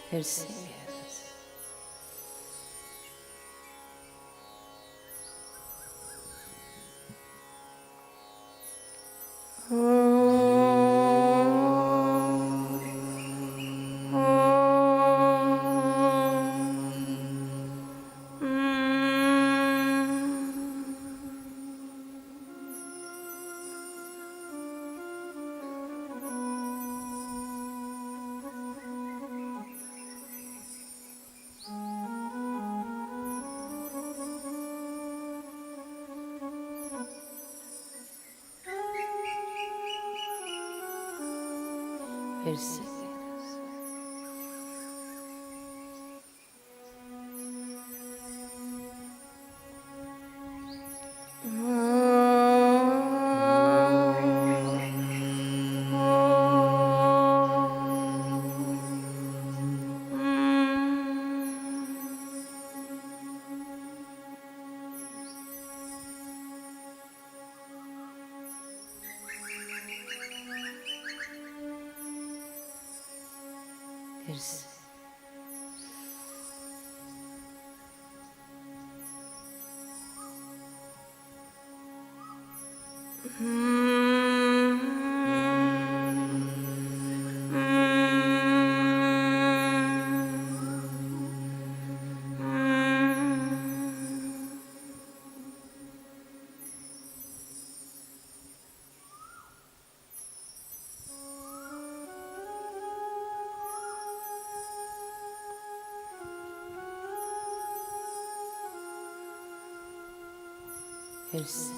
फिर से फिर से फिर से फिर से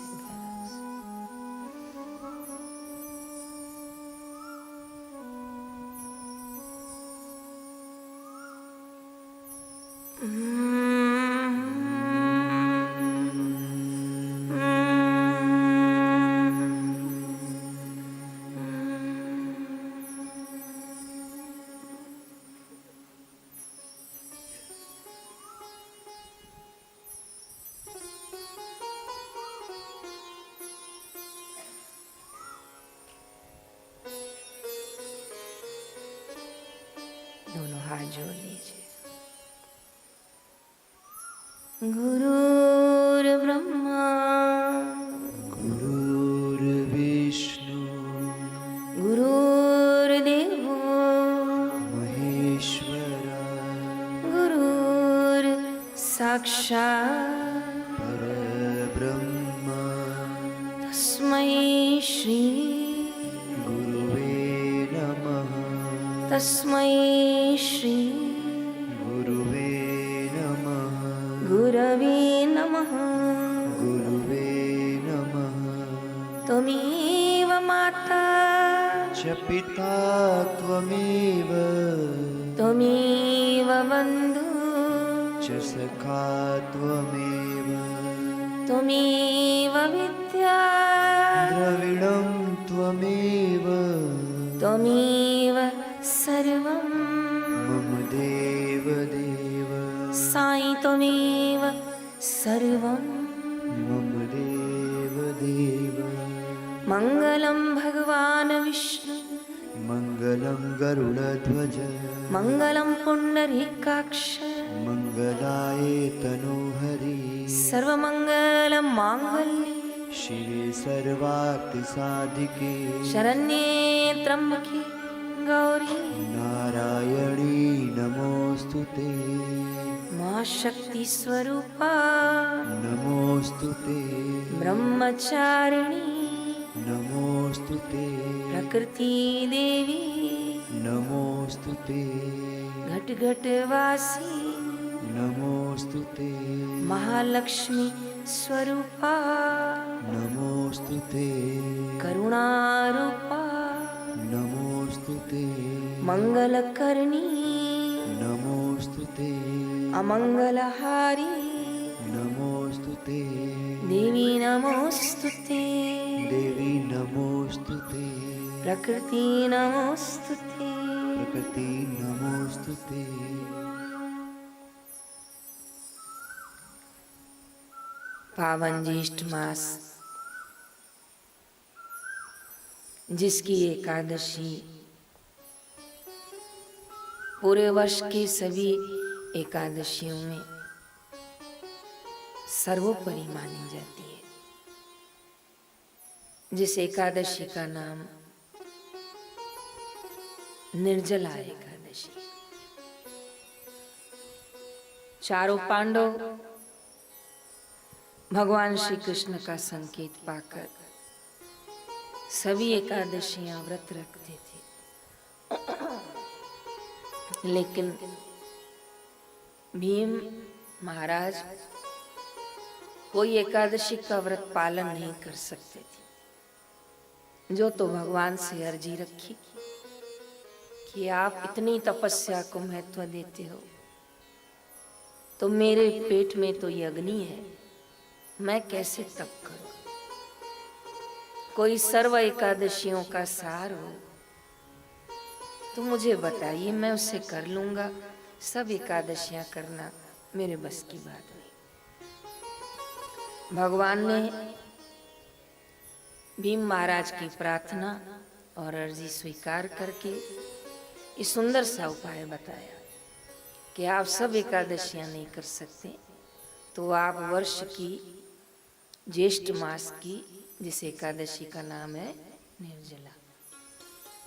दोनों हाथ जोड़ लीजिए। गुरुर्ब्रह्मा गुरुर्विष्णु गुरुर्देवो महेश्वरा गुरुर्साक्षात् परब्रह्मा तस्मै श्री गुरुवे नमः तस्मै श्री गुरुवे नमः गुरवे नमः। गुरुवे नमः त्वमेव माता च पिता त्वमेव त्वमेव बन्धु च सखा त्वमेव त्वमेव विद्या द्रविणं त्वमेव त्वमेव सर्वं मम देवदेव साई त्वमेव सर्वं मम देवदेव मङ्गलं भगवान् विष्णु मङ्गलं गरुडध्वज मङ्गलं पुण्डरीकाक्ष मङ्गलाय तनोहरि सर्वमङ्गलं माङ्गल्ये शिवे सर्वार्थिसाधिके शरण्ये त्र्यम्बके गौरी नारायणी नमोऽस्तु ते मा शक्तिस्वरूपा नमोऽस्तु ते ब्रह्मचारिणी नमोऽस्तु ते प्रकृति देवी नमोऽस्तु ते घट घट वासी नमोऽस्तु ते महालक्ष्मी स्वरूपा नमोऽस्तु ते करुणारूपा नमोऽस्तु ते मंगलकर्णी नमोऽस्तु ते अमंगलहारी नमोऽस्तु ते देवी नमोस्तुते देवी नमोऽस्तु ते प्रकृति नमोस्तुते प्रकृति नमोऽस्तु ते पावन ज्येष्ठ मास जिसकी एकादशी पूरे वर्ष की सभी एकादशियों में सर्वोपरि मानी जाती है। जिस एकादशी का नाम निर्जला एकादशी। चारों पांडव भगवान श्री कृष्ण का संकेत पाकर सभी एकादशियां व्रत रखते थे, लेकिन भीम महाराज कोई एकादशी का व्रत पालन नहीं कर सकते थे। जो तो भगवान से अर्जी रखी कि आप इतनी तपस्या को महत्व देते हो तो मेरे पेट में तो ये अग्नि है, मैं कैसे तप करूं? कोई सर्व एकादशियों का सार हो तो मुझे बताइए, मैं उससे कर लूंगा। सब एकादशियां करना मेरे बस की बात नहीं। भगवान ने भीम महाराज की प्रार्थना और अर्जी स्वीकार करके इस सुंदर सा उपाय बताया कि आप सब एकादशियां नहीं कर सकते तो आप वर्ष की ज्येष्ठ मास की जिस एकादशी का नाम है निर्जला,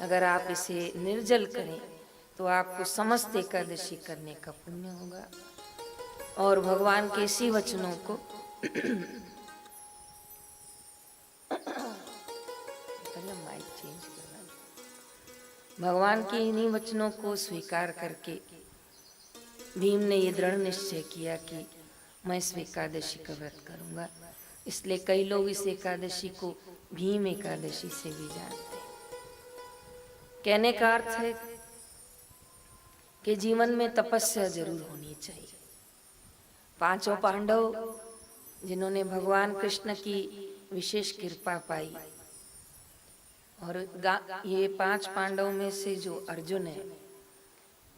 अगर आप इसे निर्जल करें तो आपको समस्त एकादशी करने का पुण्य होगा। और भगवान के इसी वचनों को माइक चेंज करना, भगवान के इन्हीं वचनों को स्वीकार करके भीम ने ये दृढ़ निश्चय किया कि मैं इस एकादशी का व्रत करूंगा। इसलिए कई लोग इस एकादशी को भीम एकादशी से भी जानते हैं। कहने का अर्थ है कि जीवन में तपस्या जरूर होनी चाहिए। पांचों पांडव जिन्होंने भगवान कृष्ण की विशेष कृपा पाई, और ये 5 पांडव में से जो अर्जुन है,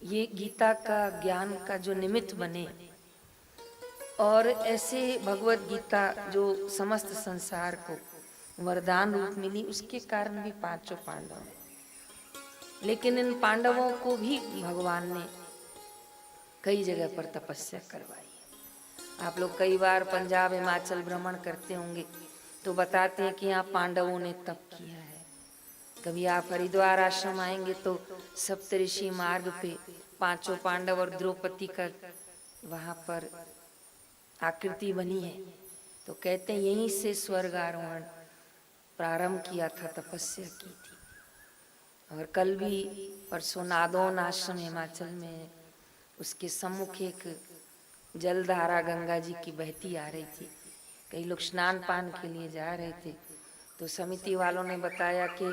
ये गीता का ज्ञान का जो निमित्त बने, और ऐसे भगवत गीता जो समस्त संसार को वरदान रूप मिली, उसके कारण भी 5 पांडव हैं। लेकिन इन पांडवों को भी भगवान ने कई जगह पर तपस्या करवाई है। आप लोग कई बार पंजाब हिमाचल भ्रमण करते होंगे तो बताते हैं कि यहाँ पांडवों ने तप किया है। कभी आप हरिद्वार आश्रम आएंगे तो सप्तऋषि मार्ग पे 5 पांडव और द्रौपदी का वहाँ पर आकृति बनी है, तो कहते हैं यहीं से स्वर्ग आरोहण प्रारंभ किया था, तपस्या की थी। और कल भी परसों नादौन आश्रम हिमाचल में, उसके सम्मुख एक जलधारा गंगा जी की बहती आ रही थी। कई लोग स्नान पान के लिए जा रहे थे, तो समिति वालों ने बताया कि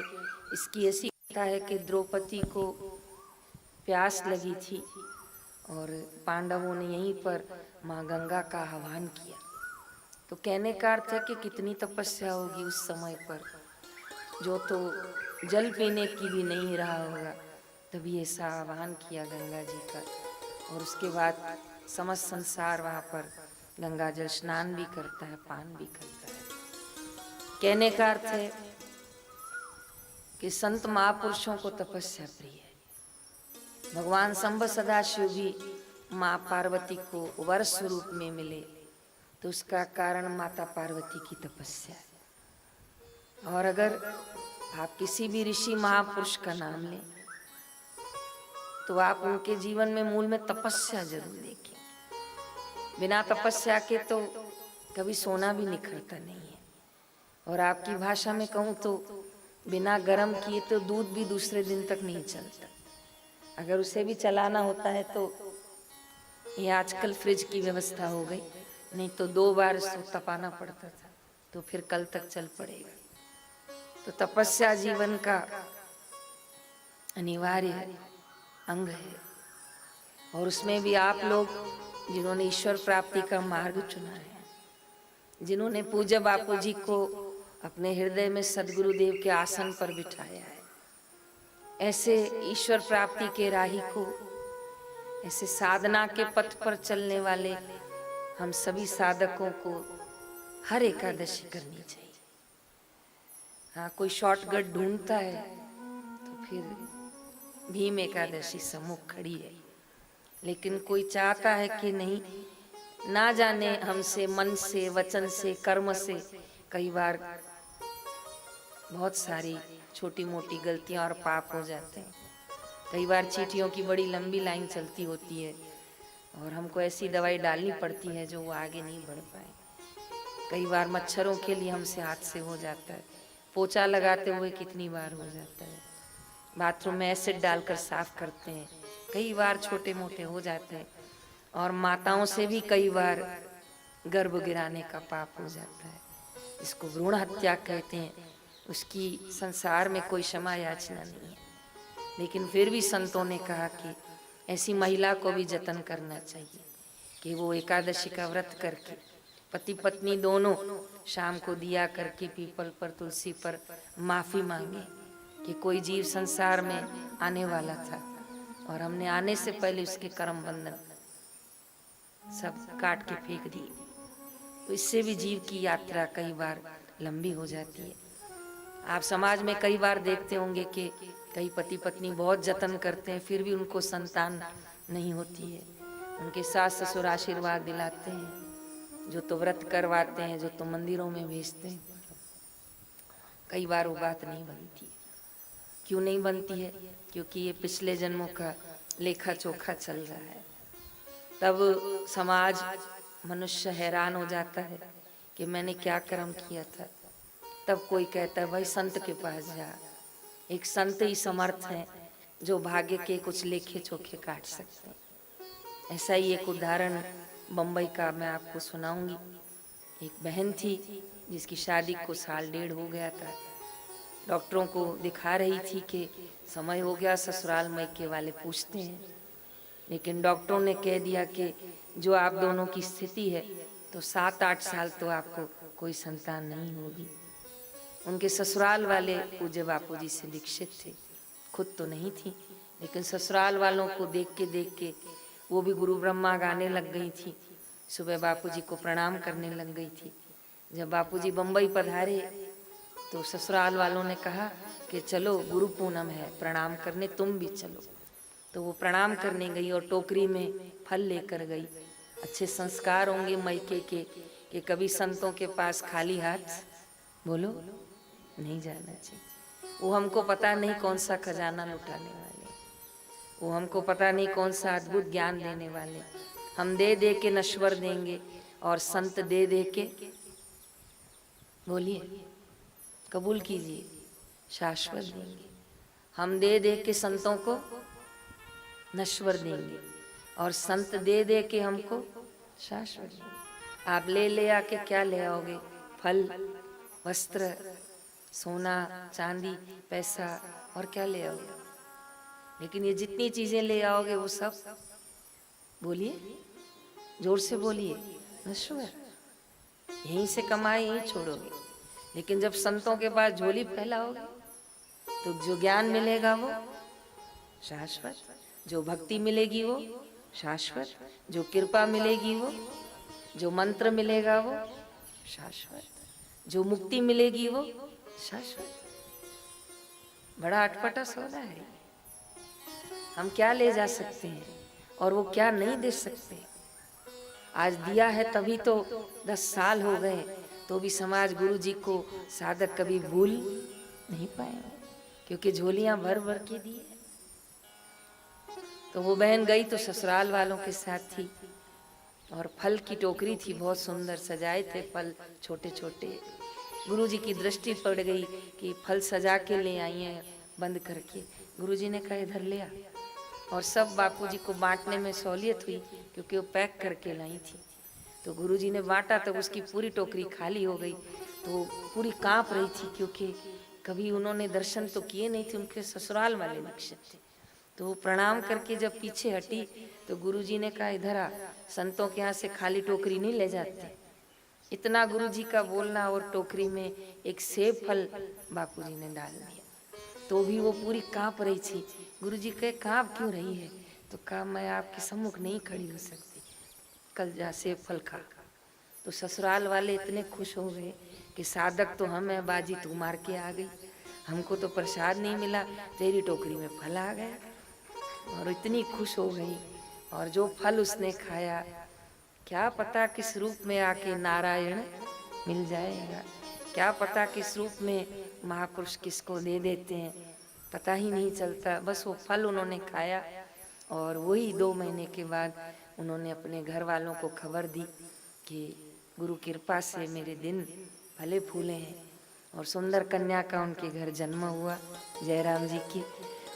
इसकी ऐसी कथा है कि द्रौपदी को प्यास लगी थी और पांडवों ने यहीं पर माँ गंगा का आह्वान किया। तो कहने का अर्थ है कि कितनी तपस्या होगी उस समय पर, जो तो जल पीने की भी नहीं रहा होगा, तभी ऐसा आह्वान किया गंगा जी का। और उसके बाद समस्त संसार वहाँ पर गंगा जल स्नान भी करता है, पान भी करता है। कहने का अर्थ है कि संत महापुरुषों को तपस्या प्रिय है। भगवान शंभ सदाशिव भी माँ पार्वती को वर स्वरूप में मिले, तो उसका कारण माता पार्वती की तपस्या है। और अगर आप किसी भी ऋषि महापुरुष का नाम लें तो आप उनके जीवन में मूल में तपस्या जरूर देखें। बिना तपस्या के तो कभी सोना भी निखरता नहीं है। और आपकी भाषा में कहूँ तो बिना गर्म किए तो दूध भी दूसरे दिन तक नहीं चलता। अगर उसे भी चलाना होता है तो ये आजकल फ्रिज की व्यवस्था हो गई, नहीं तो 2 बार इसको तपाना पड़ता था, तो फिर कल तक चल पड़ेगा। तो तपस्या जीवन का अनिवार्य अंग है। और उसमें भी आप लोग जिन्होंने ईश्वर प्राप्ति का मार्ग चुना है, जिन्होंने पूज्य बापू जी को अपने हृदय में सदगुरुदेव के आसन पर बिठाया है, ऐसे ईश्वर प्राप्ति के राही को, ऐसे साधना के पथ पर चलने वाले हम सभी साधकों को हर एकादशी करनी चाहिए। हाँ, कोई शॉर्टकट ढूंढता है तो फिर भीम एकादशी सम्मुख खड़ी है, लेकिन कोई चाहता है कि नहीं, ना जाने हमसे मन से, वचन से, कर्म से कई बार बहुत सारी छोटी मोटी गलतियां और पाप हो जाते हैं। कई बार चींटियों की बड़ी लंबी लाइन चलती होती है और हमको ऐसी दवाई डालनी पड़ती है जो वो आगे नहीं बढ़ पाए। कई बार मच्छरों के लिए हमसे हाथ से हो जाता है, पोछा लगाते हुए कितनी बार हो जाता है, बाथरूम में एसिड डालकर साफ करते हैं, कई बार छोटे मोटे हो जाते हैं। और माताओं से भी कई बार गर्भ गिराने का पाप हो जाता है, इसको भ्रूण हत्या कहते हैं। उसकी संसार में कोई क्षमा याचना नहीं है, लेकिन फिर भी संतों ने कहा कि ऐसी महिला को भी जतन करना चाहिए कि वो एकादशी का व्रत करके पति पत्नी दोनों शाम को दिया करके पीपल पर, तुलसी पर माफ़ी मांगे कि कोई जीव संसार में आने वाला था और हमने आने से पहले उसके कर्म बंधन सब काट के फेंक दिए। तो इससे भी जीव की यात्रा कई बार लंबी हो जाती है। आप समाज में कई बार देखते होंगे कि कई पति पत्नी बहुत जतन करते हैं, फिर भी उनको संतान नहीं होती है। उनके सास ससुर आशीर्वाद दिलाते हैं, जो तो व्रत करवाते हैं, जो तो मंदिरों में भेजते हैं, कई बार वो बात नहीं बनती है। क्यों नहीं बनती है? क्योंकि ये पिछले जन्मों का लेखा चोखा चल रहा है। तब समाज, मनुष्य हैरान हो जाता है कि मैंने क्या कर्म किया था। तब कोई कहता है भाई संत के पास जा, एक संत ही समर्थ है जो भाग्य के कुछ लेखे चोखे काट सकते हैं। ऐसा ही एक उदाहरण बम्बई का मैं आपको सुनाऊंगी। एक बहन थी जिसकी शादी को 1.5 साल हो गया था। डॉक्टरों को दिखा रही थी कि समय हो गया, ससुराल मायके वाले पूछते हैं, लेकिन डॉक्टरों ने कह दिया कि जो आप दोनों की स्थिति है तो 7-8 साल तो आपको कोई संतान नहीं होगी। उनके ससुराल वाले पूज्य बापूजी से दीक्षित थे, खुद तो नहीं थी, लेकिन ससुराल वालों को देख के वो भी गुरु ब्रह्मा गाने लग गई थी। सुबह बापूजी को प्रणाम करने लग गई थी। जब बापूजी बम्बई पधारे तो ससुराल वालों ने कहा कि चलो गुरु पूनम है, प्रणाम करने तुम भी चलो। तो वो प्रणाम करने गई और टोकरी में फल लेकर गई। अच्छे संस्कार होंगे मायके के कि कभी संतों के पास खाली हाथ बोलो नहीं जाना चाहिए। वो हमको पता नहीं कौन सा खजाना लुटाने वाले, वो हमको पता नहीं कौन सा अद्भुत ज्ञान देने वाले। हम दे दे के नश्वर देंगे और संत दे दे के, बोलिए कबूल कीजिए, शाश्वत देंगे। हम दे दे के संतों को नश्वर देंगे और संत दे दे के हमको शाश्वत देंगे। आप ले आके क्या ले आओगे? फल, वस्त्र, सोना, चांदी, पैसा और क्या ले आओगे? लेकिन ये जितनी चीजें ले आओगे वो सब, बोलिए जोर से बोलिए, नश्वर। यहीं से कमाए यहीं छोड़ोगे। लेकिन जब संतों के पास झोली फैलाओगे तो जो ज्ञान मिलेगा वो शाश्वत, जो भक्ति मिलेगी वो शाश्वत, जो कृपा मिलेगी वो, जो मंत्र मिलेगा वो शाश्वत, जो मुक्ति मिलेगी वो शाश्वत। बड़ा अटपटा सौदा है। हम क्या ले जा सकते हैं और वो क्या नहीं दे सकते। आज दिया है तभी तो 10 साल हो गए, तो भी समाज गुरु जी को साधक कभी भूल नहीं पाएंगे, क्योंकि झोलियां भर भर के दी है। तो वो बहन गई तो ससुराल वालों के साथ थी और फल की टोकरी थी, बहुत सुंदर सजाए थे फल छोटे छोटे। गुरु जी की दृष्टि पड़ गई कि फल सजा के ले आई हैं बंद करके। गुरु जी ने कहा इधर ले आ, और सब बापूजी को बांटने में सहूलियत हुई क्योंकि वो पैक करके लाई थी। तो गुरुजी ने बांटा तो उसकी पूरी टोकरी खाली हो गई। तो पूरी कांप रही थी क्योंकि कभी उन्होंने दर्शन तो किए नहीं थे, उनके ससुराल वाले दीक्षित थे। तो वो प्रणाम करके जब पीछे हटी तो गुरुजी ने कहा इधर आ, संतों के यहाँ से खाली टोकरी नहीं ले जाते। इतना गुरुजी का बोलना और टोकरी में एक सेब फल बापूजी ने डाल दिया, तो भी वो पूरी कांप रही थी। गुरुजी कहे कांप क्यों रही है? तो कहा मैं आपके सम्मुख नहीं खड़ी हो सकती, कल जा सेब फल खा। तो ससुराल वाले इतने खुश हो गए कि साधक तो हम हैं, बाजी तू मार के आ गई, हमको तो प्रसाद नहीं मिला, तेरी टोकरी में फल आ गया। और इतनी खुश हो गई। और जो फल उसने खाया, क्या पता किस रूप में आके नारायण मिल जाएगा, क्या पता किस रूप में महापुरुष किसको दे देते हैं, पता ही नहीं चलता। बस वो फल उन्होंने खाया और वही 2 महीने के बाद उन्होंने अपने घर वालों को खबर दी कि गुरु कृपा से मेरे दिन भले फूले हैं। और सुंदर कन्या का उनके घर जन्म हुआ, जयराम जी की।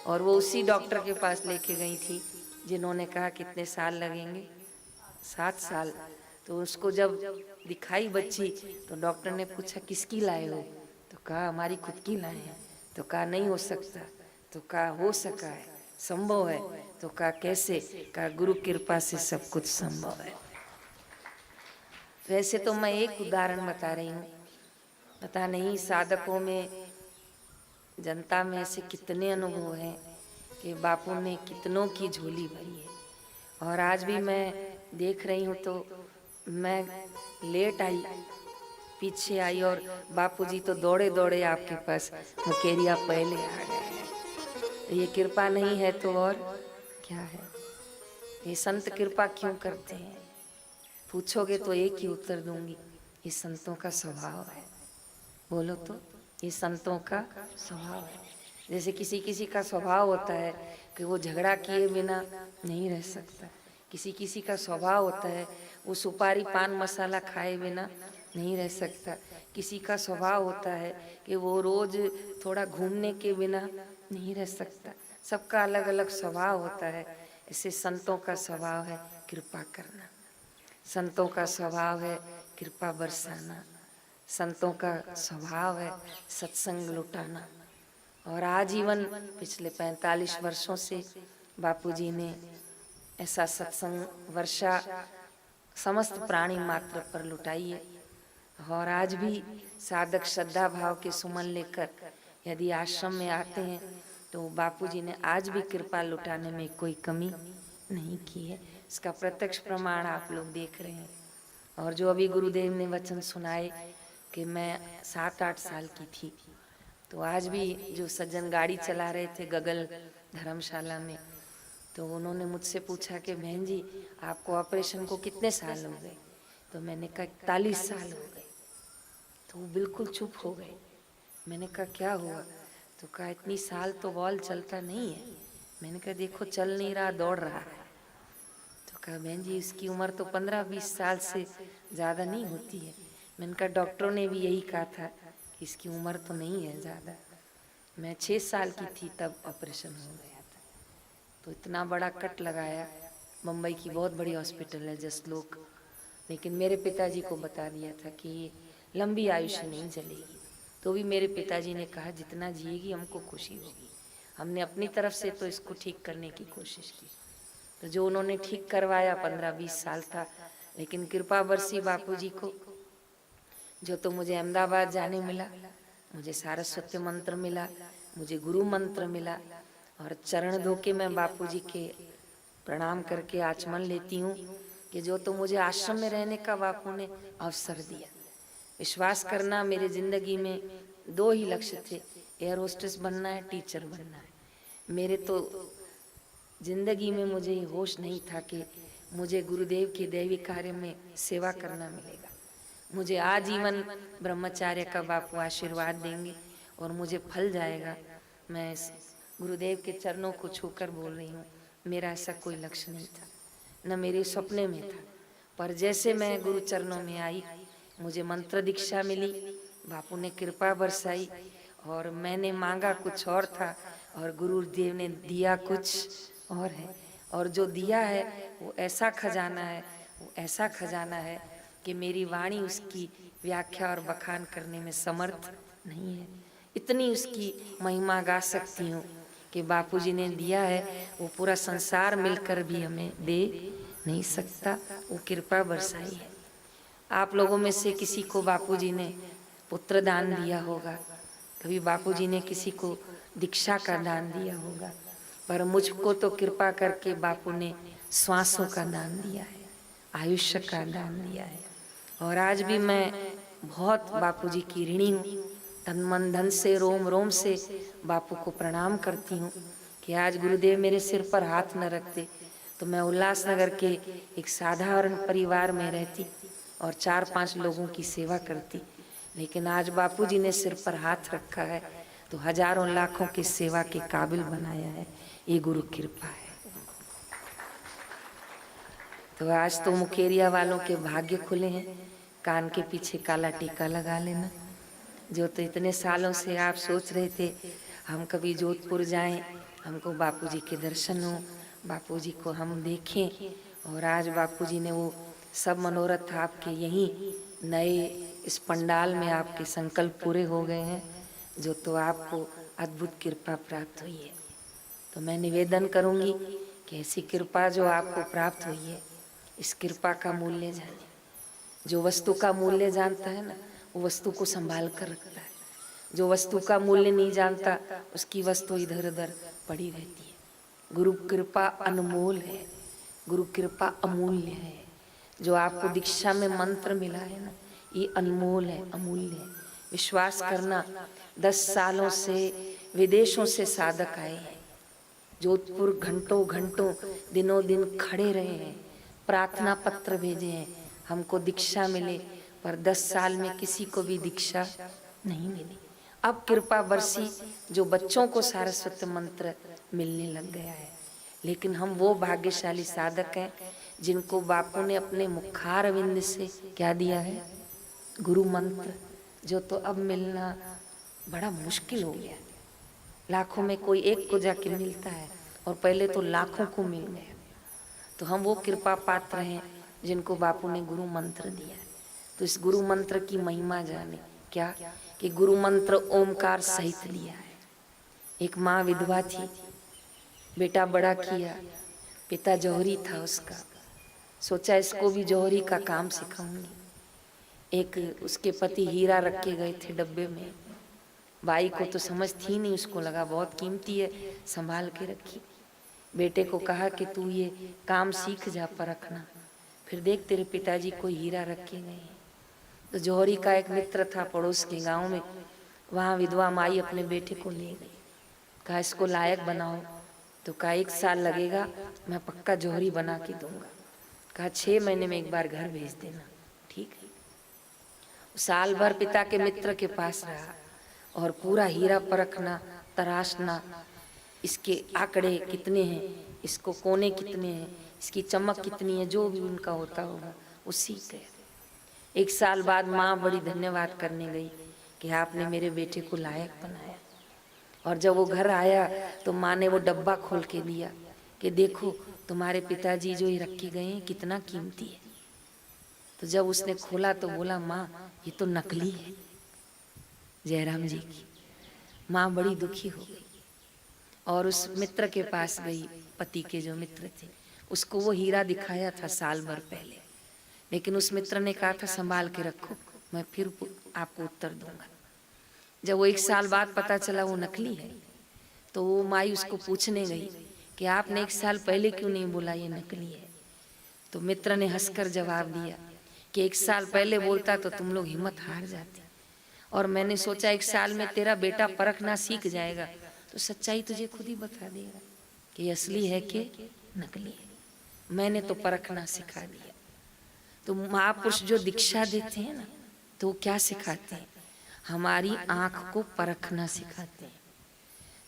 और वो उसी डॉक्टर के पास लेके गई थी जिन्होंने कहा कितने साल लगेंगे, 7 साल। तो उसको जब दिखाई बच्ची तो डॉक्टर ने पूछा किसकी लाए हो, तो कहा हमारी खुद की लाए हैं। तो कहा नहीं हो सकता, तो कहा हो सका है, संभव है। तो कहा कैसे, कहा गुरु कृपा से सब कुछ संभव है। वैसे तो मैं एक उदाहरण बता रही हूँ, पता नहीं साधकों में, जनता में ऐसे कितने अनुभव हैं कि बापू ने कितनों की झोली भरी है। और आज भी मैं देख रही हूँ तो मैं लेट आई, पीछे आई और बापूजी तो दौड़े दौड़े आपके पास मुकेरिया पहले आ गए हैं। तो ये कृपा नहीं है तो और क्या है? ये संत कृपा क्यों करते हैं? पूछोगे तो एक ही उत्तर दूंगी, ये संतों का स्वभाव है। बोलो तो, ये संतों का स्वभाव है। जैसे किसी किसी का स्वभाव होता है कि वो झगड़ा किए बिना नहीं रह सकता, किसी किसी का स्वभाव होता है वो सुपारी पान मसाला खाए बिना नहीं रह सकता, किसी का स्वभाव होता है कि वो रोज थोड़ा घूमने के बिना नहीं रह सकता। सबका अलग अलग स्वभाव होता है। ऐसे संतों का स्वभाव है कृपा करना, संतों का स्वभाव है कृपा बरसाना, संतों का स्वभाव है सत्संग लुटाना। और आजीवन पिछले 45 वर्षों से बापूजी ने ऐसा सत्संग वर्षा समस्त प्राणी मात्र पर लुटाई है। और आज भी साधक श्रद्धा भाव के सुमन लेकर यदि आश्रम में आते हैं तो बापूजी ने आज भी कृपा लुटाने में कोई कमी नहीं की है। इसका प्रत्यक्ष प्रमाण आप लोग देख रहे हैं। और जो अभी गुरुदेव ने वचन सुनाए कि मैं 7-8 साल की थी, तो आज भी जो सज्जन गाड़ी चला रहे थे गगल धर्मशाला में, तो उन्होंने मुझसे पूछा कि बहन जी आपको ऑपरेशन को कितने साल हो गए? तो मैंने कहा 41 साल हो गए। तो वो बिल्कुल चुप हो गए। मैंने कहा क्या हुआ? तो कहा इतनी साल तो बॉल चलता नहीं है। मैंने कहा देखो चल नहीं रहा, दौड़ रहा है। तो कहा बहन जी इसकी उम्र तो 15-20 साल से ज़्यादा नहीं होती है। मैंने कहा डॉक्टरों ने भी यही कहा था कि इसकी उम्र तो नहीं है ज़्यादा। मैं 6 साल की थी तब ऑपरेशन हो गया था। तो इतना बड़ा कट लगाया। मुंबई की बहुत बड़ी हॉस्पिटल है जसलोक, लेकिन मेरे पिताजी को बता दिया था कि ये लंबी आयुष्य नहीं चलेगी। तो भी मेरे पिताजी ने कहा जितना जिएगी हमको खुशी होगी। हमने अपनी तरफ से तो इसको ठीक करने की कोशिश की। तो जो उन्होंने ठीक करवाया 15-20 साल था, लेकिन कृपा बरसी बापूजी को। जो तो मुझे अहमदाबाद जाने मिला, मुझे सारस्वती मंत्र मिला, मुझे गुरु मंत्र मिला। और चरण धो के मैं बापूजी के प्रणाम करके आचमन लेती हूँ कि जो तो मुझे आश्रम में रहने का बापू ने अवसर दिया। विश्वास करना, मेरी ज़िंदगी में 2 ही लक्ष्य थे, एयर होस्टेस बनना है, टीचर बनना है। मेरे तो ज़िंदगी में मुझे ये होश नहीं था कि मुझे गुरुदेव के दैवी कार्य में सेवा करना मिलेगा। मुझे आजीवन ब्रह्मचार्य का बापू आशीर्वाद देंगे और मुझे फल जाएगा। मैं गुरुदेव के चरणों को छूकर बोल रही हूँ, मेरा ऐसा कोई लक्ष्य नहीं था, न मेरे सपने में था। पर जैसे मैं गुरु चरणों में आई, मुझे मंत्र दीक्षा मिली, बापू ने कृपा बरसाई और मैंने मांगा कुछ और था और गुरुदेव ने दिया कुछ और है। और जो दिया है वो ऐसा खजाना है, वो ऐसा खजाना है कि मेरी वाणी उसकी व्याख्या और बखान करने में समर्थ नहीं है। इतनी उसकी महिमा गा सकती हूँ कि बापूजी ने दिया है वो पूरा संसार मिलकर भी हमें दे नहीं सकता। वो कृपा बरसाई है। आप लोगों में से किसी को बापूजी ने पुत्र दान दिया होगा, कभी बापूजी ने किसी को दीक्षा का दान दिया होगा, पर मुझको तो कृपा करके बापू ने श्वासों का दान दिया है, आयुष्य का दान दिया है। और आज भी मैं बहुत बापूजी की ऋणी हूँ। तन मन धन से रोम रोम से बापू को प्रणाम करती हूँ कि आज गुरुदेव मेरे सिर पर हाथ न रखते तो मैं उल्लासनगर के एक साधारण परिवार में रहती और 4-5 लोगों की सेवा करती। लेकिन आज बापूजी ने सिर पर हाथ रखा है तो हजारों लाखों की सेवा के काबिल बनाया है। ये गुरु कृपा है। तो आज तो मुकेरिया वालों के भाग्य खुले हैं। कान के पीछे काला टीका लगा लेना। जो तो इतने सालों से आप सोच रहे थे हम कभी जोधपुर जाएं, हमको बापूजी के दर्शन हो, बापूजी को हम देखें, और आज बापूजी ने वो सब मनोरथ आपके यहीं नए इस पंडाल में आपके संकल्प पूरे हो गए हैं। जो तो आपको अद्भुत कृपा प्राप्त हुई है। तो मैं निवेदन करूंगी कि ऐसी कृपा जो आपको प्राप्त हुई है, इस कृपा का मूल्य जाने। जो वस्तु का मूल्य जानता है ना, वो वस्तु को संभाल कर रखता है। जो वस्तु का मूल्य नहीं जानता, उसकी वस्तु इधर उधर पड़ी रहती है। गुरु कृपा अनमोल है, गुरु कृपा अमूल्य है। जो आपको दीक्षा में मंत्र मिला है ना, ये अनमोल है, अमूल्य है। विश्वास करना, 10 सालों से विदेशों से साधक आए हैं, जोधपुर घंटों घंटों दिनों दिन खड़े रहे हैं, प्रार्थना पत्र भेजे हैं, हमको दीक्षा मिले, पर 10 साल में किसी को भी दीक्षा नहीं मिली। अब कृपा बरसी, जो बच्चों को सारस्वत मंत्र मिलने लग गया है। लेकिन हम वो भाग्यशाली साधक हैं जिनको बापू ने अपने मुखारविंद से क्या दिया है, गुरु मंत्र, जो तो अब मिलना बड़ा मुश्किल हो गया। लाखों में कोई एक को जाके मिलता है, और पहले तो लाखों को मिल गया। तो हम वो कृपा पात्र हैं जिनको बापू ने गुरु मंत्र दिया है। तो इस गुरु मंत्र की महिमा जाने, क्या कि गुरु मंत्र ओमकार सहित लिया है। एक माँ विधवा थी, बेटा बड़ा किया, पिता जौहरी था उसका, सोचा इसको भी जौहरी का काम सिखाऊंगी। एक उसके पति हीरा रख के गए थे डब्बे में, बाई को तो समझ थी नहीं, उसको लगा बहुत कीमती है, संभाल के रखी। बेटे को कहा कि तू ये काम सीख जा, परखना, फिर देख तेरे पिताजी को हीरा रख के गए। तो जौहरी का एक मित्र था पड़ोस के गांव में, वहाँ विधवा माई अपने बेटे को ले गई, कहा इसको लायक बनाओ। तो कहा 1 साल लगेगा, मैं पक्का जौहरी बना के दूंगा। कहा 6 महीने में एक बार घर भेज देना। ठीक है। साल भर पिता के मित्र के पास रहा और पूरा हीरा परखना, तराशना, इसके आंकड़े कितने हैं, इसको कोने कितने हैं, इसकी चमक कितनी है, जो भी उनका होता होगा वो सीख गया। 1 साल बाद माँ बड़ी धन्यवाद करने गई कि आपने मेरे बेटे को लायक बनाया। और जब वो घर आया तो माँ ने वो डब्बा खोल के दिया कि देखो तुम्हारे पिताजी जो ये रख के गए हैं कितना कीमती है। तो जब उसने खोला तो बोला माँ ये तो नकली है, जयराम जी की। माँ बड़ी दुखी हो गई और उस मित्र के पास गई, पति के जो मित्र थे, उसको वो हीरा दिखाया था साल भर पहले, लेकिन उस मित्र ने कहा था संभाल के रखो, मैं फिर आपको उत्तर दूंगा। जब वो 1 साल बाद पता चला वो नकली है, तो वो माई उसको पूछने गई कि आपने 1 साल पहले क्यों नहीं बोला ये नकली है। तो मित्र ने हंसकर जवाब दिया कि 1 साल पहले बोलता तो तुम लोग हिम्मत हार जाते, और मैंने सोचा 1 साल में तेरा बेटा परखना सीख जाएगा तो सच्चाई तुझे खुद ही बता देगा कि असली है कि नकली है। मैंने तो परखना सिखा दिया। तो महापुरुष जो दीक्षा देते हैं ना, तो क्या सिखाते हैं, हमारी आँख को परखना सिखाते हैं।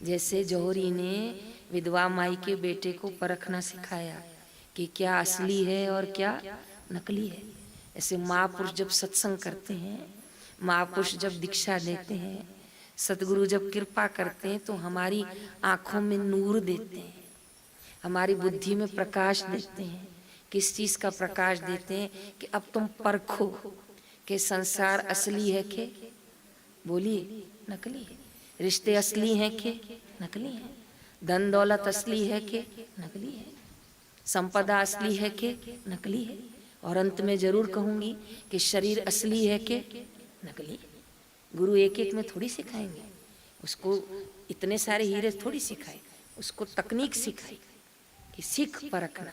जैसे जौहरी ने विधवा माई के बेटे को परखना सिखाया कि क्या असली है और क्या नकली है। ऐसे महापुरुष जब सत्संग करते हैं, महापुरुष जब दीक्षा देते हैं, सतगुरु जब कृपा करते हैं, तो हमारी आँखों में नूर देते हैं, हमारी बुद्धि में प्रकाश देते हैं। किस चीज़ का प्रकाश देते हैं कि अब तुम परखो कि संसार असली है कि, बोलिए, नकली है। रिश्ते असली हैं कि नकली है। धन दौलत असली है कि नकली है। संपदा असली है कि नकली है। और अंत में जरूर कहूंगी कि शरीर असली है कि नकली है। गुरु एक एक में थोड़ी सिखाएंगे, उसको इतने सारे हीरे थोड़ी सिखाए, उसको तकनीक सिखाई कि सीख परखना।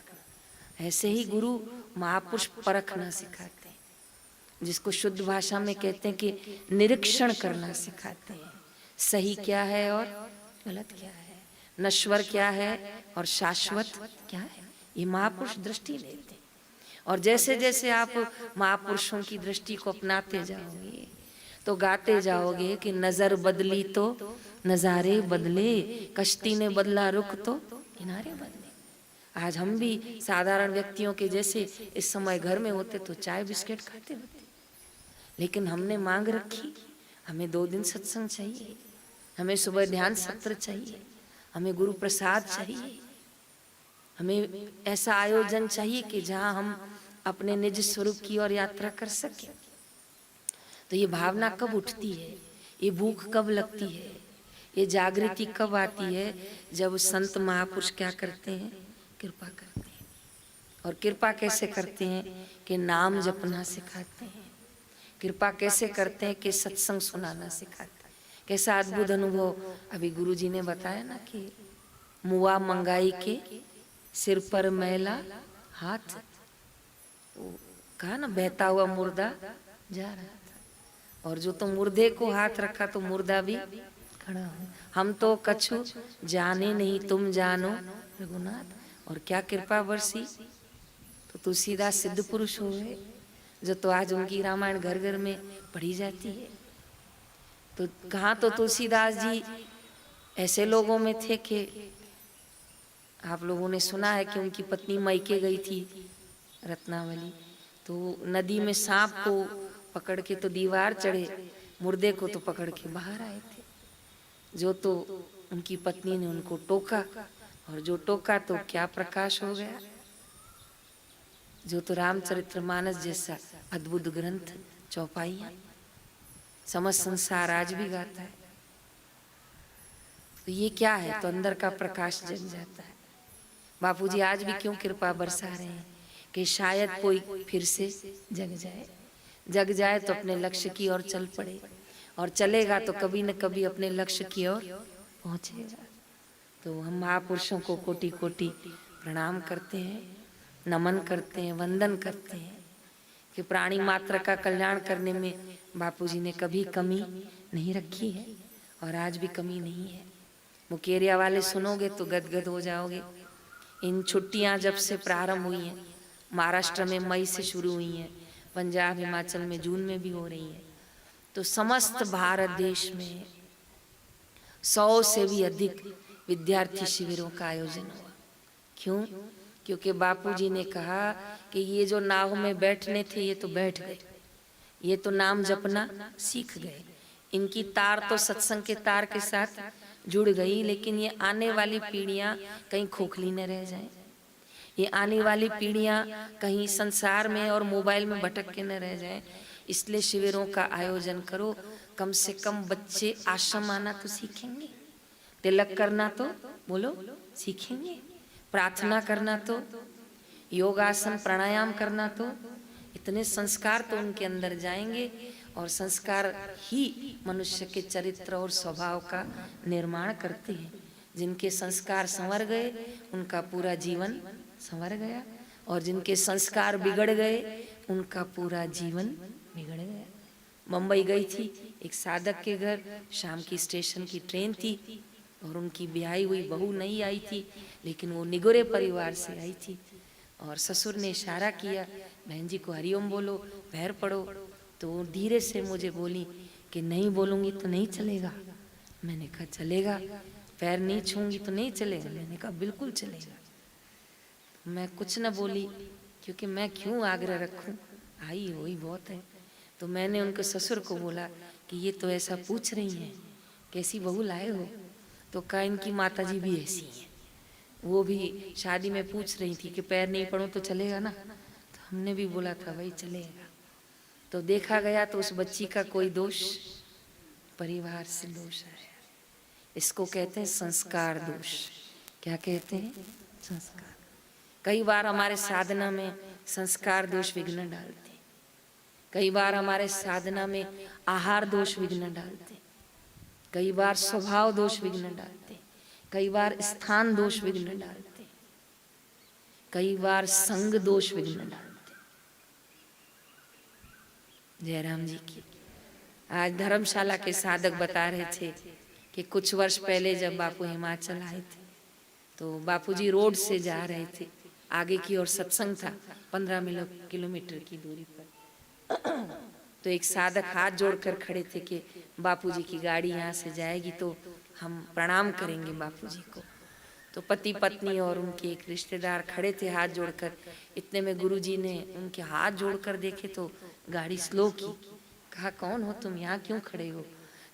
ऐसे ही गुरु महापुरुष परखना सिखाते हैं, जिसको शुद्ध भाषा में कहते हैं कि निरीक्षण करना सिखाते हैं, सही क्या है और गलत क्या है। नश्वर क्या है और शाश्वत क्या है, ये महापुरुष दृष्टि देते हैं। और जैसे जैसे आप महापुरुषों की दृष्टि को अपनाते जाओगे तो गाते जाओगे कि नजर बदली तो नजारे बदले, कश्ती ने बदला रुख तो किनारे बदले। आज हम भी साधारण व्यक्तियों के जैसे इस समय घर में होते तो चाय बिस्किट खाते होते, लेकिन हमने मांग रखी, हमें 2 दिन सत्संग चाहिए, हमें सुबह ध्यान सत्र चाहिए, हमें गुरु प्रसाद चाहिए, हमें ऐसा आयोजन चाहिए कि जहां हम अपने निज स्वरूप की ओर यात्रा कर सकें। तो ये भावना कब उठती है, ये भूख कब लगती है, ये जागृति कब आती है? जब संत महापुरुष क्या करते हैं, कृपा करते हैं। और कृपा कैसे करते हैं कि नाम जपना सिखाते हैं। कृपा कैसे करते हैं कि सत्संग सुनाना सिखाते हैं। कैसा अद्भुत अनुभव अभी गुरुजी ने बताया ना कि मुआ मंगाई के सिर पर मैला हाथ, कहा ना बहता हुआ मुर्दा जा रहा था, और जो तो मुर्दे को हाथ रखा तो मुर्दा भी खड़ा हो। हम तो कछु जाने नहीं तुम जानो रघुनाथ, और क्या कृपा बरसी, तो तुलसीदास सिद्ध पुरुष हो गए, जो तो आज उनकी रामायण घर घर में पढ़ी जाती है। तो कहाँ तो तुलसीदास जी ऐसे लोगों में थे कि आप लोगों ने सुना है कि उनकी पत्नी मायके गई थी रत्नावली, तो नदी में सांप को पकड़ के तो दीवार चढ़े, मुर्दे को तो पकड़ के बाहर आए थे। जो तो उनकी पत्नी ने उनको टोका, और जो टोका तो क्या प्रकाश हो गया, जो तो रामचरितमानस जैसा अद्भुत ग्रंथ, चौपाइयां, समस्त संसार आज भी गाता है। तो ये क्या है, तो अंदर का प्रकाश जग जाता है। बापूजी आज भी क्यों कृपा बरसा रहे हैं कि शायद कोई फिर से जग जाए, जग जाए तो अपने लक्ष्य की ओर चल पड़े, और चलेगा तो कभी न कभी अपने लक्ष्य की ओर पहुंचेगा। तो हम महापुरुषों को कोटि कोटि प्रणाम करते हैं, नमन करते हैं, वंदन करते हैं कि प्राणी मात्र का कल्याण करने में बापूजी ने कभी कमी नहीं रखी है, और आज भी कमी नहीं है। मुकेरिया वाले सुनोगे तो गदगद हो जाओगे। इन छुट्टियां जब से प्रारंभ हुई हैं, महाराष्ट्र में मई से शुरू हुई हैं, पंजाब हिमाचल में जून में भी हो रही हैं, तो समस्त भारत देश में 100 से भी अधिक विद्यार्थी शिविरों का आयोजन हुआ। क्यों? क्योंकि बापूजी ने कहा कि ये जो नाव में बैठने थे ये तो बैठ गए, ये तो नाम जपना सीख गए, इनकी तार तो सत्संग के तार के साथ जुड़ गई, लेकिन ये आने वाली पीढ़ियां कहीं खोखली न रह जाएं, ये आने वाली पीढ़ियां कहीं संसार में और मोबाइल में भटक के न रह जाएं। इसलिए शिविरों का आयोजन करो, कम से कम बच्चे आश्रम आना तो सीखेंगे, तिलक करना तो बोलो सीखेंगे, प्रार्थना करना तो, योगासन प्राणायाम करना तो, इतने संस्कार तो उनके अंदर जाएंगे, और संस्कार ही मनुष्य के चरित्र और स्वभाव का निर्माण करते हैं। जिनके संस्कार संवर गए उनका पूरा जीवन संवर गया, और जिनके संस्कार बिगड़ गए उनका पूरा जीवन बिगड़ गया। मुंबई गई थी एक साधक के घर, शाम की स्टेशन की ट्रेन थी, और उनकी ब्याही हुई बहू नहीं आई थी, लेकिन वो निगोरे परिवार से आई थी, और ससुर ने इशारा किया बहन जी को हरिओम बोलो, पैर पड़ो, तो वो धीरे से मुझे बोली कि नहीं बोलूँगी तो नहीं चलेगा। मैंने कहा चलेगा, पैर नहीं छूंगी तो नहीं चलेगा। मैंने कहा बिल्कुल चलेगा। मैं कुछ न बोली, क्योंकि मैं क्यों आग्रह रखूं, आई वही बहुत है। तो मैंने उनके ससुर को बोला कि ये तो ऐसा पूछ रही हैं, कैसी बहू लाए हो? तो कहा इनकी माताजी भी ऐसी हैं, वो भी शादी में पूछ रही थी कि पैर नहीं पड़ूं तो चलेगा ना। तो हमने भी बोला था भाई चलेगा। तो देखा गया तो उस बच्ची का कोई दोष, परिवार से दोष है। इसको कहते हैं संस्कार दोष। क्या कहते हैं? संस्कार। कई बार हमारे साधना में संस्कार दोष विघ्न डालते हैं, कई बार हमारे साधना में आहार दोष विघ्न डालते हैं, कई बार स्वभाव दोष विघ्न डालते हैं, कई बार स्थान दोष विघ्न डालते हैं, कई बार संग दोष विघ्न डालते हैं। जयराम जी की आज धर्मशाला के साधक बता रहे थे कि कुछ वर्ष पहले जब बापू हिमाचल आए थे तो बापूजी रोड से जा रहे थे, आगे की ओर सत्संग था 15 किलोमीटर की दूरी पर। तो एक साधक हाथ जोड़कर खड़े थे कि बापूजी की गाड़ी यहाँ से जाएगी तो हम प्रणाम करेंगे बापूजी को। तो पति पत्नी और उनके एक रिश्तेदार खड़े थे हाथ जोड़कर। इतने में गुरुजी ने उनके हाथ जोड़कर देखे तो गाड़ी स्लो की। कहा, कौन हो तुम, यहाँ क्यों खड़े हो?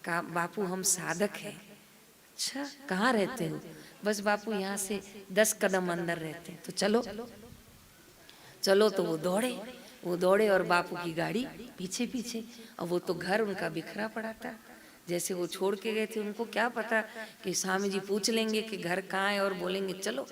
कहा, बापू हम साधक हैं। अच्छा, कहाँ रहते हो? बस बापू यहाँ से 10 कदम अंदर रहते हैं। तो चलो चलो। तो वो दौड़े और बापू की गाड़ी पीछे पीछे। और वो तो घर उनका बिखरा पड़ा था। जैसे वो छोड़ के गए थे, उनको क्या पता कि स्वामी जी पूछ लेंगे कि घर कहाँ है और बोलेंगे चलो।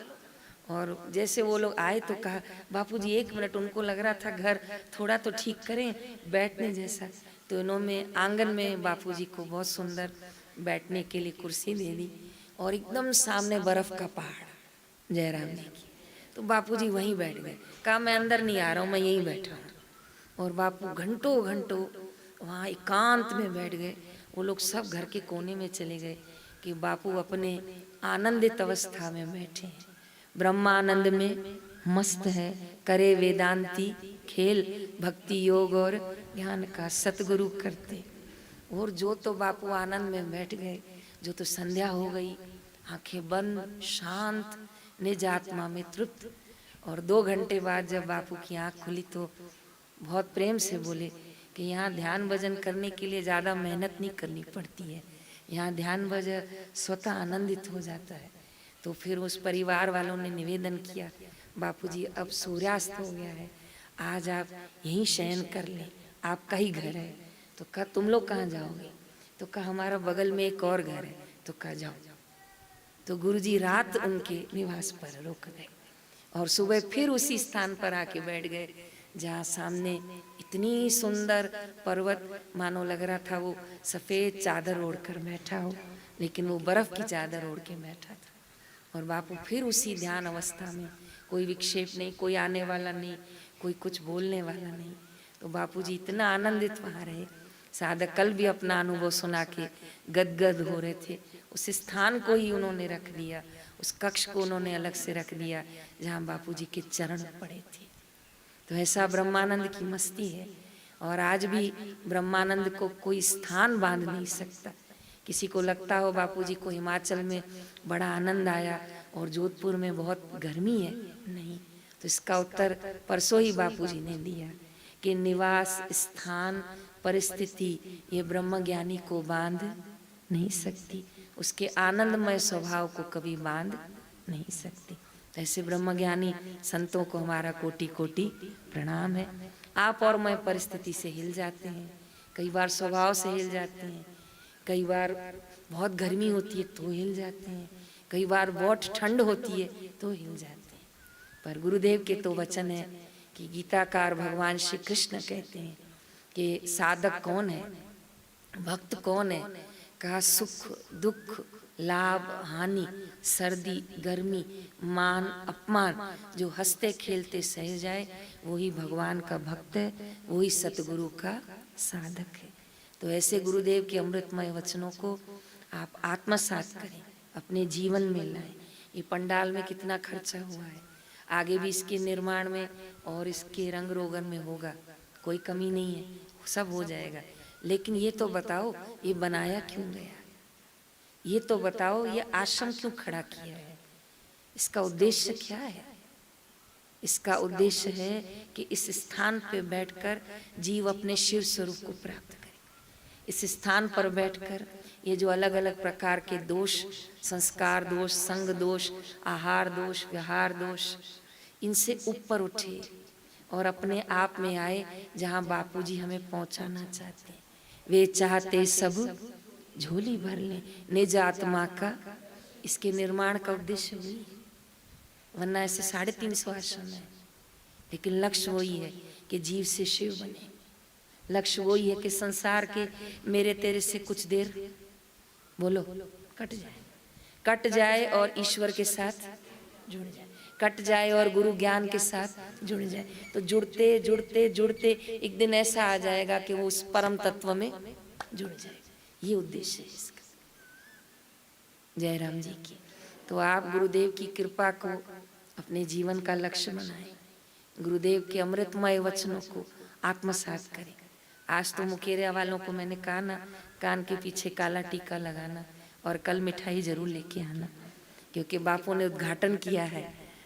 और जैसे वो लोग आए तो कहा, बापूजी 1 मिनट, उनको लग रहा था घर थोड़ा तो ठीक करें बैठने जैसा। तो इन्होंने आंगन में बापूजी को बहुत सुंदर बैठने के लिए कुर्सी दे दी और एकदम सामने बर्फ का पहाड़ जयराम जी की। तो बापूजी वहीं बैठ गए। कहा, मैं अंदर नहीं आ रहा हूँ, मैं यहीं बैठा हूँ। और बापू घंटों घंटों वहाँ एकांत में बैठ गए। वो लोग सब घर के कोने में चले गए कि बापू अपने आनंदित अवस्था में बैठे हैं, ब्रह्मानंद में मस्त है, करे वेदांती खेल, भक्ति योग और ज्ञान का सतगुरु करते। और जो तो बापू आनंद में बैठ गए, जो तो संध्या हो गई, आंखें बंद, शांत, निज आत्मा में तृप्त। और 2 घंटे बाद जब बापू की आंख खुली तो बहुत प्रेम से बोले कि यहाँ ध्यान भजन करने के लिए ज़्यादा मेहनत नहीं करनी पड़ती है, यहाँ ध्यान भजन स्वतः आनंदित हो जाता है। तो फिर उस परिवार वालों ने निवेदन किया, बापूजी अब सूर्यास्त हो गया है, आज आप यहीं शयन कर लें, आपका ही घर है। तो कहा, तुम लोग कहाँ जाओगे? तो कहा, हमारा बगल में एक और घर है। तो कहा, जाओ। तो गुरुजी रात उनके निवास पर रुक गए और सुबह फिर उसी स्थान पर आके बैठ गए जहाँ सामने इतनी सुंदर पर्वत, मानो लग रहा था वो सफ़ेद चादर ओढ़कर बैठा हो, लेकिन वो बर्फ़ की चादर ओढ़ के बैठा था। और बापू फिर उसी ध्यान अवस्था में, कोई विक्षेप नहीं, कोई आने वाला नहीं, कोई कुछ बोलने वाला नहीं। तो बापूजी इतना आनंदित वहाँ रहे। साधक कल भी अपना अनुभव सुना के गदगद हो रहे थे। उस स्थान को ही उन्होंने रख दिया, उस कक्ष को उन्होंने अलग से रख दिया जहाँ बापूजी के चरण पड़े थे। तो ऐसा ब्रह्मानंद की मस्ती है। और आज भी ब्रह्मानंद को कोई स्थान बांध नहीं सकता। किसी को लगता हो बापूजी को हिमाचल में बड़ा आनंद आया और जोधपुर में बहुत गर्मी है, नहीं। तो इसका उत्तर परसों ही बापूजी ने दिया कि निवास स्थान परिस्थिति ये ब्रह्म ज्ञानी को बांध नहीं सकती, उसके आनंदमय स्वभाव को कभी बांध नहीं सकती। ऐसे ब्रह्म ज्ञानी संतों को हमारा कोटि कोटि प्रणाम है। आप और मैं परिस्थिति से हिल जाते हैं, कई बार स्वभाव से हिल जाते हैं, कई बार बहुत गर्मी होती है तो हिल जाते हैं, कई बार बहुत ठंड होती है तो हिल जाते हैं। पर गुरुदेव के तो वचन है कि गीताकार भगवान श्री कृष्ण कहते हैं कि साधक कौन है, भक्त कौन है? कहा, सुख दुख लाभ हानि सर्दी गर्मी मान अपमान जो हंसते खेलते सह जाए वही भगवान का भक्त है, वही सतगुरु का साधक है। तो ऐसे गुरुदेव के अमृतमय वचनों को आप आत्मसात करें, अपने जीवन में लाएं। ये पंडाल में कितना खर्चा हुआ है, आगे भी इसके निर्माण में और इसके रंग रोगन में होगा, कोई कमी नहीं है, सब हो जाएगा। लेकिन ये तो बताओ ये बनाया क्यों गया, ये तो बताओ ये आश्रम क्यों खड़ा किया है, इसका उद्देश्य क्या है? इसका उद्देश्य है कि इस स्थान पर बैठकर जीव अपने शिव स्वरूप को प्राप्त करे। इस स्थान पर बैठकर ये जो अलग अलग प्रकार के दोष, संस्कार दोष, संग दोष, आहार दोष, व्यवहार दोष, इनसे ऊपर उठे और अपने आप में आए जहाँ बापूजी हमें पहुँचाना चाहते हैं। वे चाहते सब झोली भर लें निज आत्मा का, इसके निर्माण का उद्देश्य वही है। वरना ऐसे 350 आश्रम है, लेकिन लक्ष्य वही है कि जीव से शिव बने। लक्ष्य वही है कि संसार के मेरे तेरे से कुछ देर बोलो कट जाए और ईश्वर के साथ जुड़ जाए, कट जाए और गुरु ज्ञान के साथ जुड़ जाए। तो जुड़ते जुड़ते जुड़ते एक दिन ऐसा आ जाएगा कि वो उस परम तत्व में जुड़ जाएगा। ये उद्देश्य है इसका। जय राम जी की। तो आप गुरुदेव की कृपा को अपने जीवन का लक्ष्य बनाएं, गुरुदेव के अमृतमय वचनों को आत्मसात करें। आज तो मुकेरिया वालों को मैंने कहा ना, कान के पीछे काला टीका लगाना और कल मिठाई जरूर लेके आना, क्योंकि बापू ने उद्घाटन किया है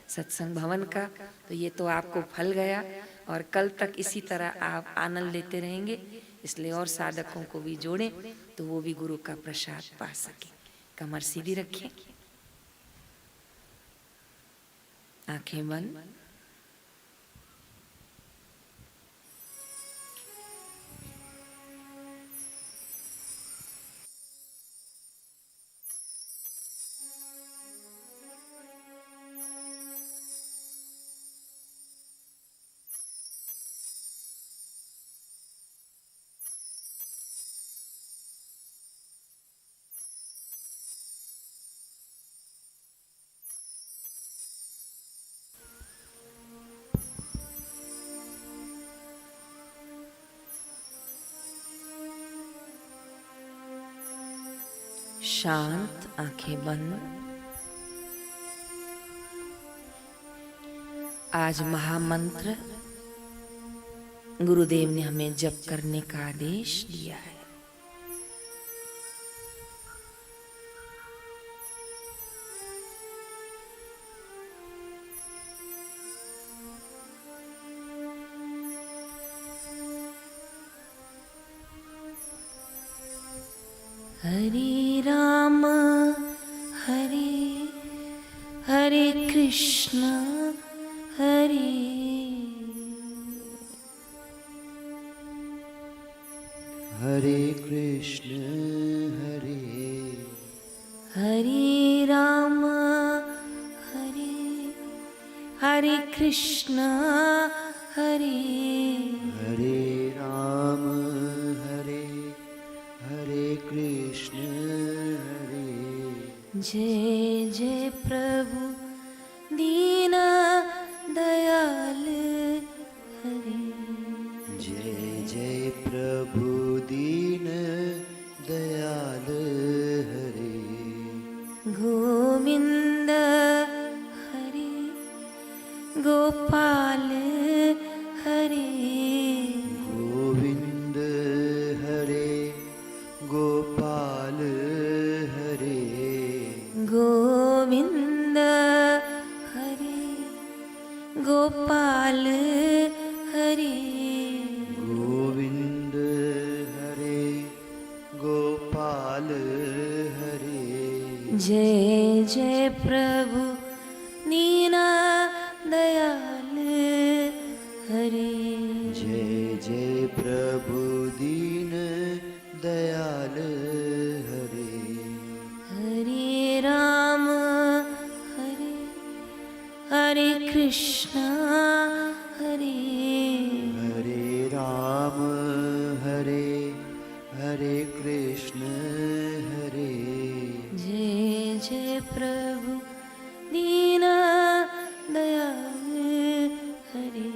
सत्संग भवन का। तो ये तो आपको फल गया और कल तक इसी तरह आप आनंद लेते रहेंगे। इसलिए और साधकों को भी जोड़ें तो वो भी गुरु का प्रसाद पा सके। कमर सीधी रखें, आंखें बंद। शांत, आंखें बंद। आज महामंत्र गुरुदेव ने हमें जप करने का आदेश दिया है। हरे राम हरे हरे कृष्ण हरे हरे कृष्ण हरे हरे राम हरे हरे कृष्ण हरे हरे राम हरे हरे कृष्ण हरे। जय जय प्रभु दीन दयाल हरे। जय जय प्रभु दीन दयाल हरे। गोविंद हरे गोपाल हरे। गोविंद हरे गोपाल हरे। गोविंद हरे गोपाल हरे। गोविंद हरे गोपाल हरे। जय जय प्रभु दीन दयाल हरे। जय जय प्रभु दीन दयाल हरे। हरे राम हरे हरे कृष्ण हरे हरे राम हरे हरे कृष्ण हरे। जय जय प्रभु दीन दयाल हरे।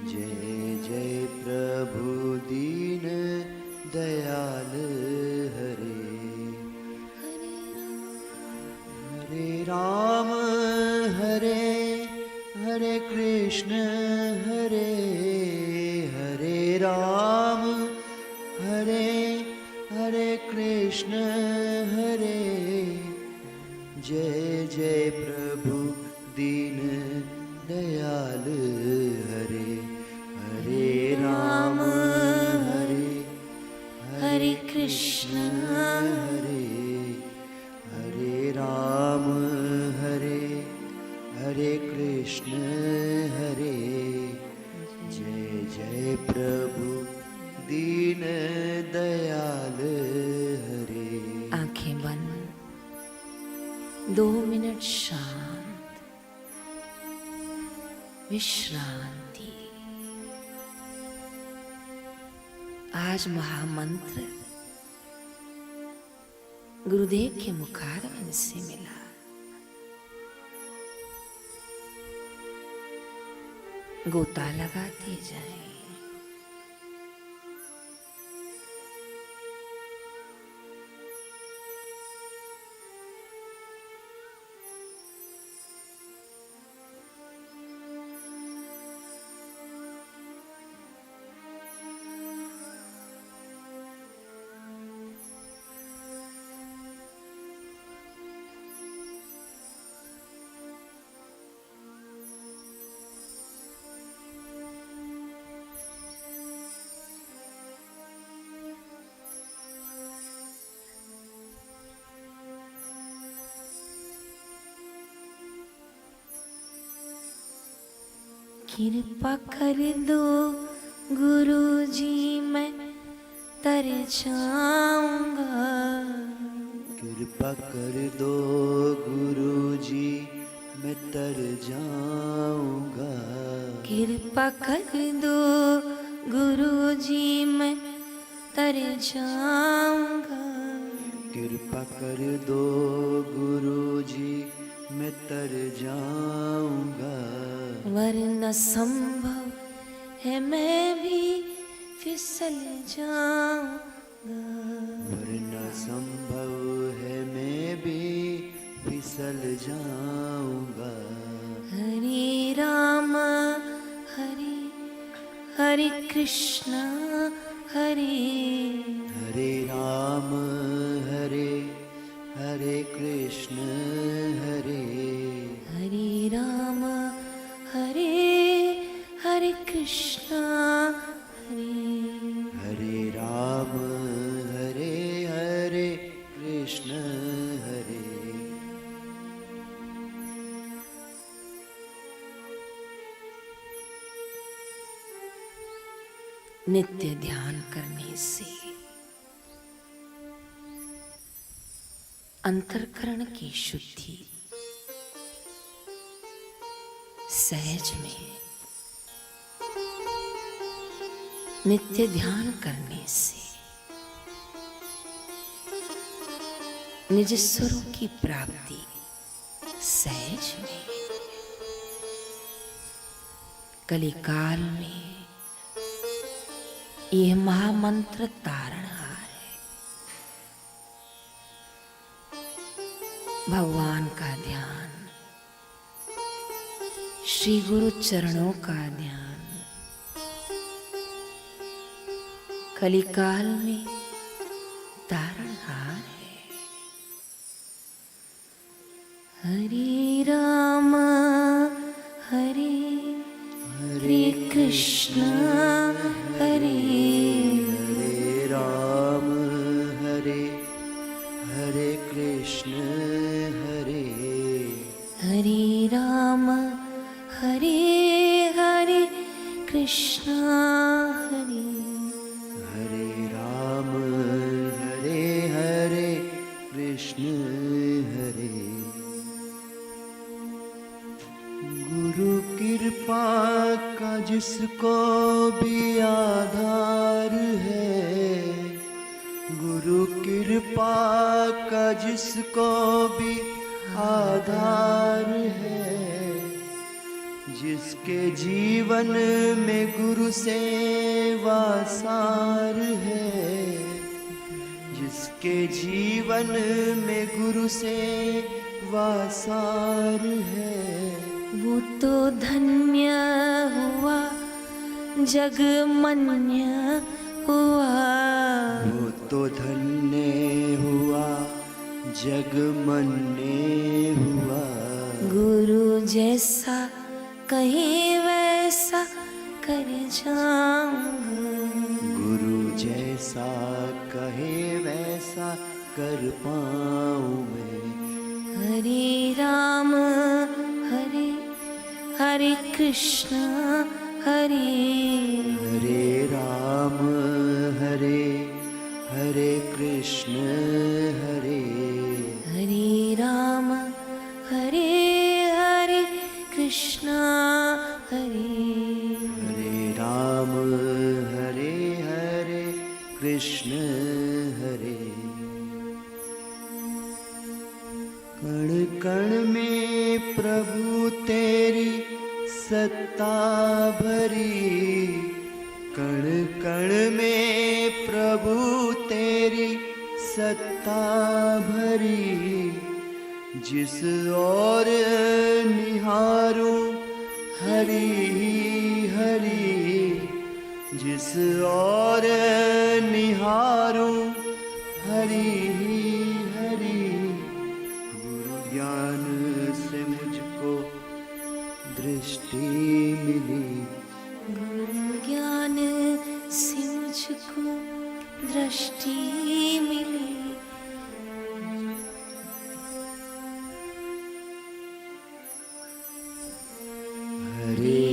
जय जय प्रभु दीन दयाल हरे। हरे राम हरे हरे कृष्ण हरे। हरे राम हरे हरे कृष्ण हरे। जय जय प्रभु दीन दयाल हरे। हरे राम हरे हरे कृष्ण हरे। हरे राम हरे हरे कृष्ण हरे। जय जय प्रभु दीन दयाल हरे। आंखें बंद, 2 मिनट शांत विश्रांति। आज महामंत्र गुरुदेव के मुखारविंद से मिला। गोता लगाते जाएं। कृपा कर दो गुरुजी मैं तर जाऊंगा। कृपा कर दो गुरुजी मैं तर जाऊंगा। कृपा कर दो गुरुजी मैं तर जाऊंगा। कृपा कर दो गुरुजी मैं तर जाऊंगा। वरना संभव है मैं भी फिसल जाऊंगा। वरना संभव है मैं भी फिसल जाऊंगा। हरे राम हरे हरे कृष्ण हरे हरे राम हरे हरे कृष्ण हरे हरे राम हरे हरे कृष्ण हरे हरे राम हरे हरे कृष्ण हरे। नित्य ध्यान करने से अंतःकरण की शुद्धि सहज में, नित्य ध्यान करने से निज स्वरूप की प्राप्ति सहज में। कलिकाल में यह महामंत्र तारणहार है। भगवान का ध्यान, श्री गुरु चरणों का ध्यान कलिकाल में तारणहार है। हरे राम हरे हरे कृष्ण हरे हरे राम हरे हरे कृष्ण हरे हरे राम हरे हरे कृष्ण हरे हरे राम हरे हरे कृष्ण हरे। गुरु कृपा का जिसको भी आधार है, गुरु कृपा का जिसको भी आधार है, जिसके जीवन में गुरु सेवा सार है, जिसके जीवन में गुरु सेवा सार है, वो तो धन्य हुआ जगमन्य हुआ। वो तो धन्य हुआ जगमन्य हुआ। गुरु जैसा कहे वैसा कर जाऊंगा। गुरु जैसा कहे वैसा कर पाऊं मैं। हरे राम हरे हरे कृष्ण हरे हरे राम हरे हरे कृष्ण हरे हरे राम हरे हरे कृष्ण हरे हरे राम हरे हरे कृष्ण हरे। कण कण में प्रभु तेरी सत्ता भरी, कण कण में प्रभु तेरी सत्ता भरी। जिस ओर निहारूं हरि हरि, जिस ओर निहारूं हरि हरि। गुरु ज्ञान से मुझको दृष्टि मिली, गुरु ज्ञान से मुझको दृष्टि मिली। हरे